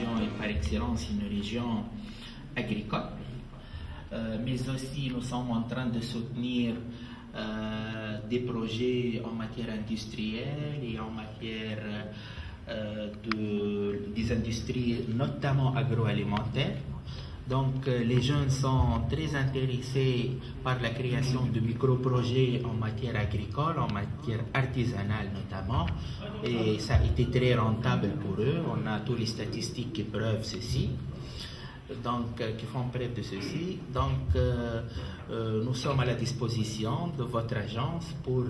région est par excellence une région agricole, mais aussi nous sommes en train de soutenir des projets en matière industrielle et en matière des industries notamment agroalimentaires. Donc les jeunes sont très intéressés par la création de micro-projets en matière agricole, en matière artisanale notamment, et ça a été très rentable pour eux. On a toutes les statistiques qui prouvent ceci, donc qui font preuve de ceci. Donc nous sommes à la disposition de votre agence pour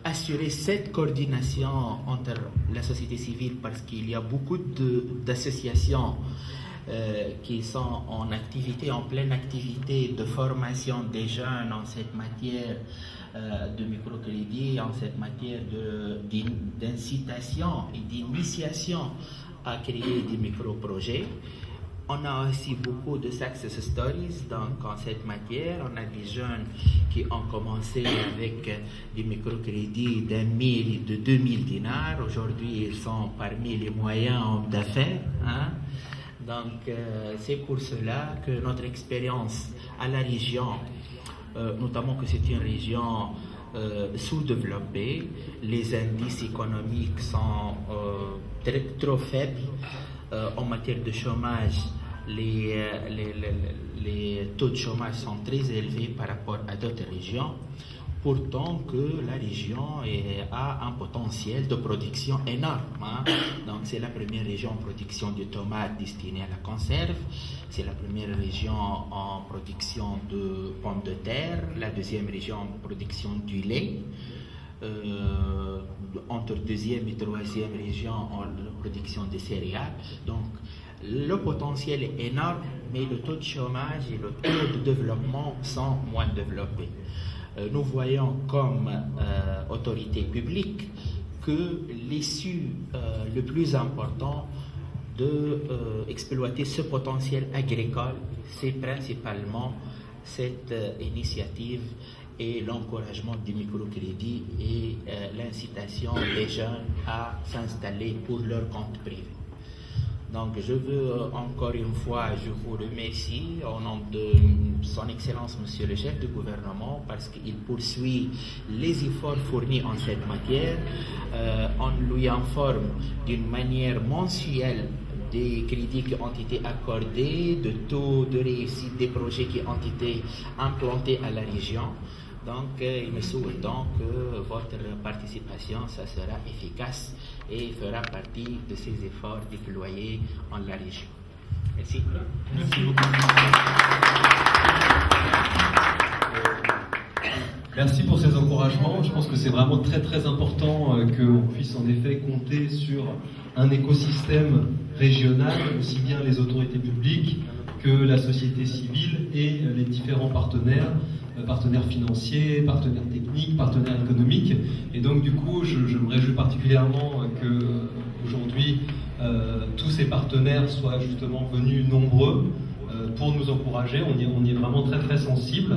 assurer cette coordination entre la société civile, parce qu'il y a beaucoup d'associations qui sont en activité, en pleine activité de formation des jeunes en cette matière de microcrédit, en cette matière d'incitation et d'initiation à créer des micro-projets. On a aussi beaucoup de success stories donc en cette matière. On a des jeunes qui ont commencé avec des microcrédits d'1 000, de 2000 dinars. Aujourd'hui, ils sont parmi les moyens hommes d'affaires. Donc, c'est pour cela que notre expérience à la région, notamment que c'est une région sous-développée, les indices économiques sont trop faibles. En matière de chômage, les taux de chômage sont très élevés par rapport à d'autres régions. Pourtant que la région a un potentiel de production énorme. Donc c'est la première région en production de tomates destinées à la conserve, c'est la première région en production de pommes de terre, la deuxième région en production du lait, entre deuxième et troisième région en production de céréales. Donc le potentiel est énorme, mais le taux de chômage et le taux de développement sont moins développés. Nous voyons comme autorité publique que l'issue le plus important d'exploiter ce potentiel agricole, c'est principalement cette initiative et l'encouragement du microcrédit et l'incitation des jeunes à s'installer pour leur compte privé. Donc je veux encore une fois, je vous remercie au nom de son Excellence Monsieur le Chef du gouvernement, parce qu'il poursuit les efforts fournis en cette matière. On lui informe d'une manière mensuelle des crédits qui ont été accordés, de taux de réussite des projets qui ont été implantés à la région. Donc, nous souhaitons que votre participation, ça sera efficace et fera partie de ces efforts déployés en la région. Merci. Merci beaucoup. Merci pour ces encouragements. Je pense que c'est vraiment très très important qu'on puisse en effet compter sur un écosystème régional, aussi bien les autorités publiques que la société civile et les différents partenaires financiers, partenaires techniques, partenaires économiques. Et donc du coup, je me réjouis particulièrement que aujourd'hui tous ces partenaires soient justement venus nombreux pour nous encourager. On y est vraiment très très sensible.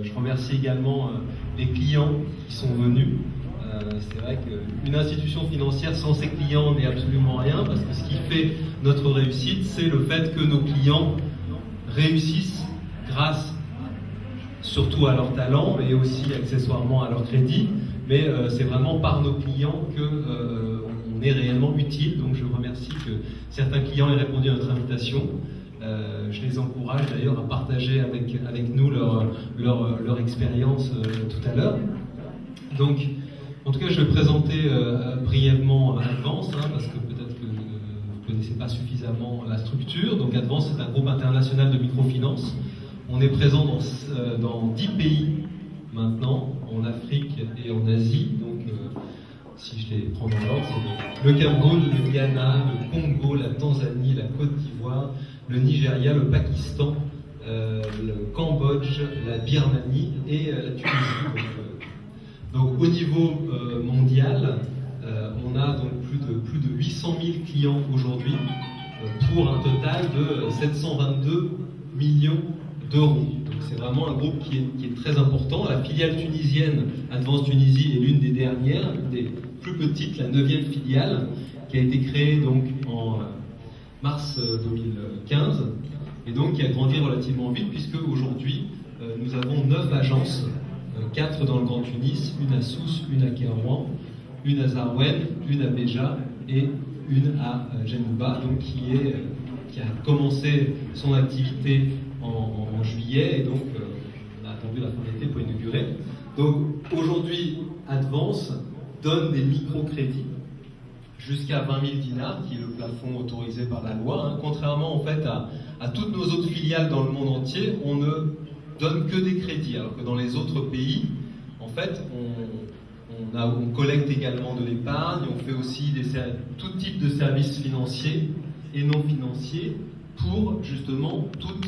Je remercie également les clients qui sont venus. C'est vrai qu'une institution financière sans ses clients n'est absolument rien, parce que ce qui fait notre réussite, c'est le fait que nos clients réussissent grâce surtout à leur talent, mais aussi accessoirement à leur crédit. Mais c'est vraiment par nos clients qu'on est réellement utile. Donc je remercie que certains clients aient répondu à notre invitation. Je les encourage d'ailleurs à partager avec nous leur expérience tout à l'heure. Donc, en tout cas, je vais présenter brièvement Advance, parce que peut-être que vous ne connaissez pas suffisamment la structure. Donc Advance, c'est un groupe international de microfinance. On est présent dans 10 pays maintenant, en Afrique et en Asie. Donc, si je les prends dans l'ordre, c'est le Cameroun, le Ghana, le Congo, la Tanzanie, la Côte d'Ivoire, le Nigeria, le Pakistan, le Cambodge, la Birmanie et la Tunisie. Donc au niveau mondial, on a donc plus de 800 000 clients aujourd'hui pour un total de 722 millions d'euros. Donc c'est vraiment un groupe qui est très important. La filiale tunisienne, Advance Tunisie, est l'une des dernières, l'une des plus petites, la 9e filiale, qui a été créée donc mars 2015, et donc qui a grandi relativement vite, puisque aujourd'hui, nous avons 9 agences, 4 dans le Grand Tunis, une à Sousse, une à Kérouan, une à Zarouen, une à Béja et une à Djennouba, donc qui a commencé son activité en juillet, et donc on a attendu la fin de l'été pour inaugurer. Donc aujourd'hui, Advance donne des microcrédits jusqu'à 20 000 dinars, qui est le plafond autorisé par la loi. Contrairement en fait à toutes nos autres filiales dans le monde entier, on ne donne que des crédits, alors que dans les autres pays, en fait, on collecte également de l'épargne, on fait aussi tout type de services financiers et non financiers pour justement tous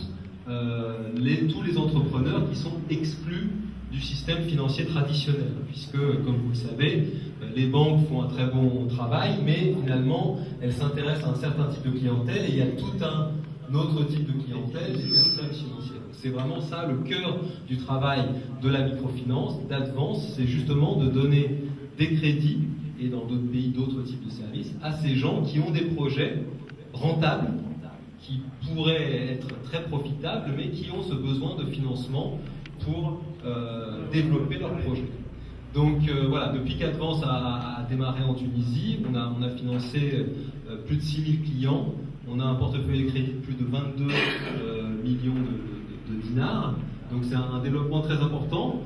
les entrepreneurs qui sont exclus du système financier traditionnel, puisque, comme vous le savez, les banques font un très bon travail, mais finalement, elles s'intéressent à un certain type de clientèle, et il y a tout un autre type de clientèle, c'est les services financiers. C'est vraiment ça le cœur du travail de la microfinance, d'Advance, c'est justement de donner des crédits, et dans d'autres pays, d'autres types de services, à ces gens qui ont des projets rentables, qui pourraient être très profitables, mais qui ont ce besoin de financement pour développer leur projet. Donc voilà, depuis qu'Advance a démarré en Tunisie, on a financé plus de 6 000 clients, on a un portefeuille de crédit de plus de 22 millions de dinars, donc c'est un développement très important.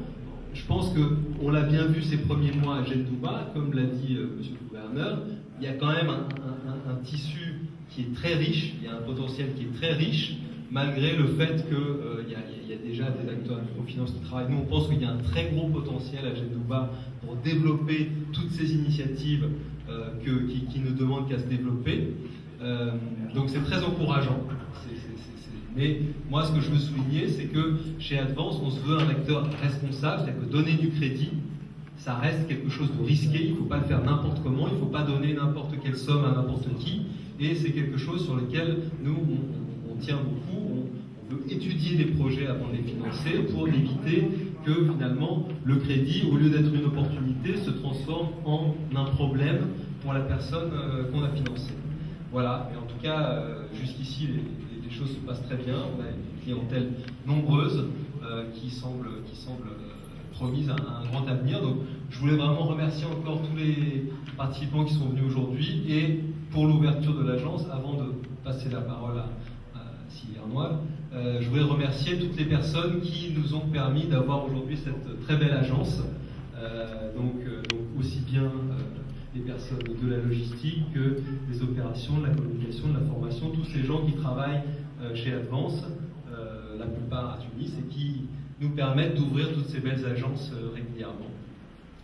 Je pense qu'on l'a bien vu ces premiers mois à Djennouba, comme l'a dit monsieur le gouverneur, il y a quand même un tissu qui est très riche, il y a un potentiel qui est très riche, malgré le fait qu'il y a déjà des acteurs de microfinance qui travaillent. Nous, on pense qu'il y a un très gros potentiel à Djennouba pour développer toutes ces initiatives qui ne demandent qu'à se développer. Donc c'est très encourageant. Mais moi, ce que je veux souligner, c'est que chez Advance, on se veut un acteur responsable, c'est-à-dire que donner du crédit, ça reste quelque chose de risqué, il ne faut pas le faire n'importe comment, il ne faut pas donner n'importe quelle somme à n'importe qui, et c'est quelque chose sur lequel nous, on tient beaucoup, on veut étudier les projets avant de les financer pour éviter que finalement le crédit, au lieu d'être une opportunité, se transforme en un problème pour la personne qu'on a financée. Voilà, et en tout cas, jusqu'ici, les choses se passent très bien, on a une clientèle nombreuse qui semble promise à un grand avenir. Donc je voulais vraiment remercier encore tous les participants qui sont venus aujourd'hui, et pour l'ouverture de l'agence, avant de passer la parole à Sylvie Arnois, je voulais remercier toutes les personnes qui nous ont permis d'avoir aujourd'hui cette très belle agence, donc aussi bien les personnes de la logistique que des opérations, de la communication, de la formation, tous ces gens qui travaillent chez Advance, la plupart à Tunis, et qui nous permettent d'ouvrir toutes ces belles agences régulièrement.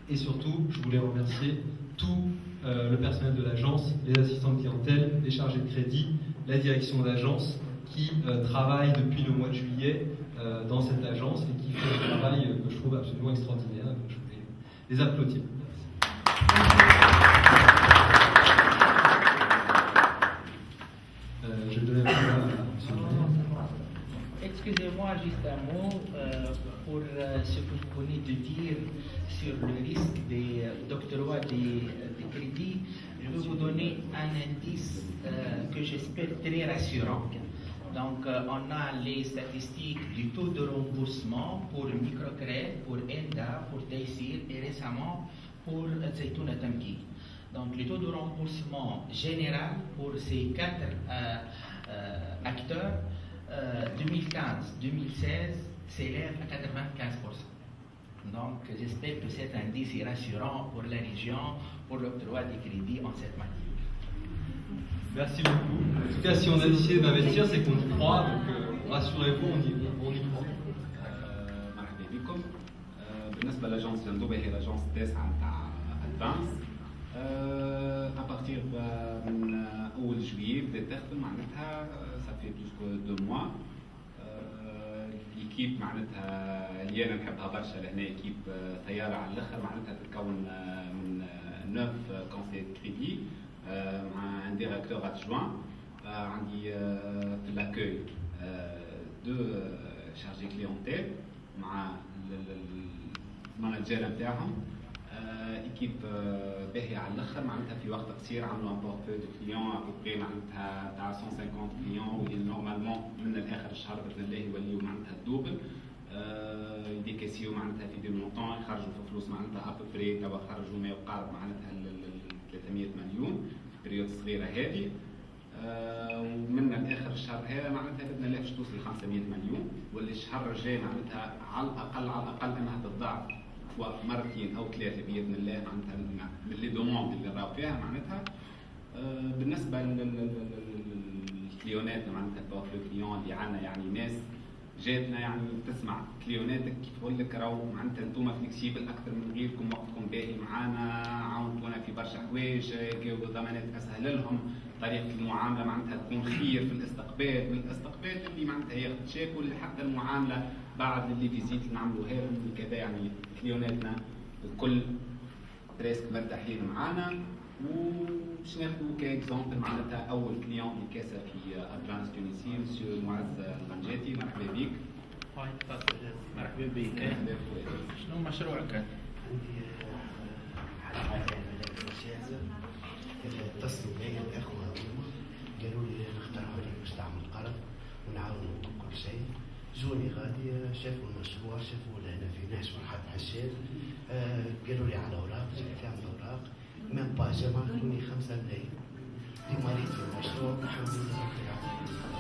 Et surtout, je voulais remercier tout le personnel de l'agence, les assistants de clientèle, les chargés de crédit, la direction d'agence, qui travaillent depuis le mois de juillet dans cette agence et qui font un travail que je trouve absolument extraordinaire. Donc je voulais les applaudir. Je vais donner la parole à M. Excusez-moi, juste un mot pour ce que vous venez de dire sur le risque des d'octroi des crédits. Je vais vous donner un indice que j'espère très rassurant. Donc, on a les statistiques du taux de remboursement pour Microcred, pour ENDA, pour Taysir et récemment pour Zaytouna Tamki. Donc, le taux de remboursement général pour ces 4 acteurs 2015-2016 s'élève à 95%. Donc, j'espère que cet indice est rassurant pour la région, pour l'octroi des crédits en cette matière. Merci beaucoup. En tout cas, si on a décidé d'investir, c'est qu'on y croit, donc rassurez-vous, on y croit. مرحبا بكم. بالنسبه لاجونس جندوبه هي لاجونس التاسعه نتاع ادفانس. ابارتيغ من اول جويي بدات تخدم معناتها صافي بلوس دو موا. ليكيب معناتها اللي انا نحبها برشا لهنا ايكيب طياره على الاخر معناتها تتكون من 9 كونسيي كريدي مع un directeur adjoint, عندي في الاكوي 2 chargés clientèle مع المانجر نتاعهم ايكيب باهيه على الاخر معناتها في وقت قصير عملوا ان بورتفوي دو كليون ابوبري معناتها تاع 150 كليون واللي نورمالمون من الاخر الشهر باذن الله يوليو معناتها الدوبل يديكاسيو معناتها في دي مونطون يخرجوا في فلوس معناتها ابوبري توا خرجوا ما يقارب معناتها 300 مليون في بريود صغيره هذه ومن الاخر الشهر هذا معناتها باذن الله باش توصل 500 مليون واللي الشهر الجاي معناتها على الاقل انها تتضاعف مرتين او ثلاثه باذن الله معناتها من لي دوموند اللي راهو فيها معناتها. بالنسبه للكليونات معناتها البورتفوي كليون اللي عندنا يعني ناس جاتنا يعني تسمع كليوناتك كيف تقول لك راهو معناتها انتم فليكسيبل اكثر من غيركم وقتكم باهي معانا عاونتونا في برشا حوايج لقاو ضمانات اسهل لهم طريقه المعامله معناتها تكون خير في الاستقبال من الاستقبال اللي معناتها ياخذ شاكل حتى المعامله بعد اللي فيزيت اللي نعملوها لهم كذا يعني كليوناتنا الكل بريسك مرتاحين معانا. وباش ناخذوا كاكزومبل معناتها اول كليون اللي كاسه في ادفانس تونسي مسيو معز الغنجاتي مرحبا بك. هاي تفضل مرحبا بك. شنو مشروعك؟ عندي حلقة جاهزة اتصلوا بي الأخوة هذوما قالوا لي نقترحوا عليك باش تعمل قرض ونعاونوا بكل شيء. جوني غادي شافوا المشروع شافوا هنا في ناس مرحلة حشاد قالوا لي على أوراق جبت لهم الأوراق من باجا عطوني 5 ملايين ديماريت في المشروع الحمد لله.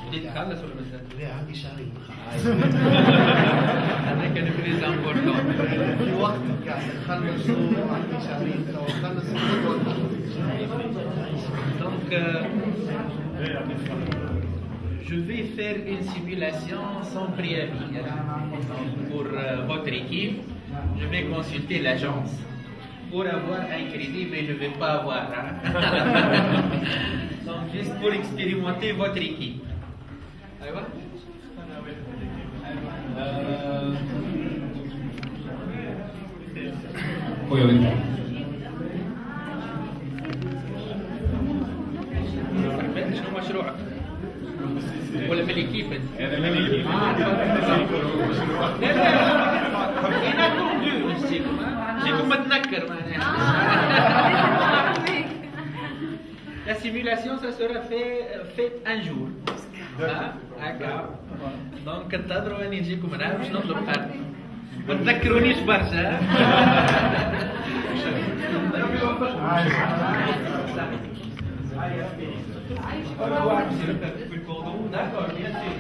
بديت تخلص ولا مازال؟ لا عندي شهرين نخلص. هذا كان بريز امبورتون. في وقت قاعد نخلص عندي شهرين تو نخلص. Donc, je vais faire une simulation sans préavis. Donc, pour votre équipe, je vais consulter l'agence pour avoir un crédit, mais je ne vais pas avoir. Hein. Donc, juste pour expérimenter votre équipe. أيوة. شنو مشروعك؟ ولا من الكيب انت؟ هذا من الكيب. لا لا ينكم دو جيكم متنكر معناها. La simulation, ça sera fait un jour. هكا. دونك انتظروا اني نجيكم هنا باش نطلب قرض. ما تذكرونيش برشا. D'accord, bien sûr.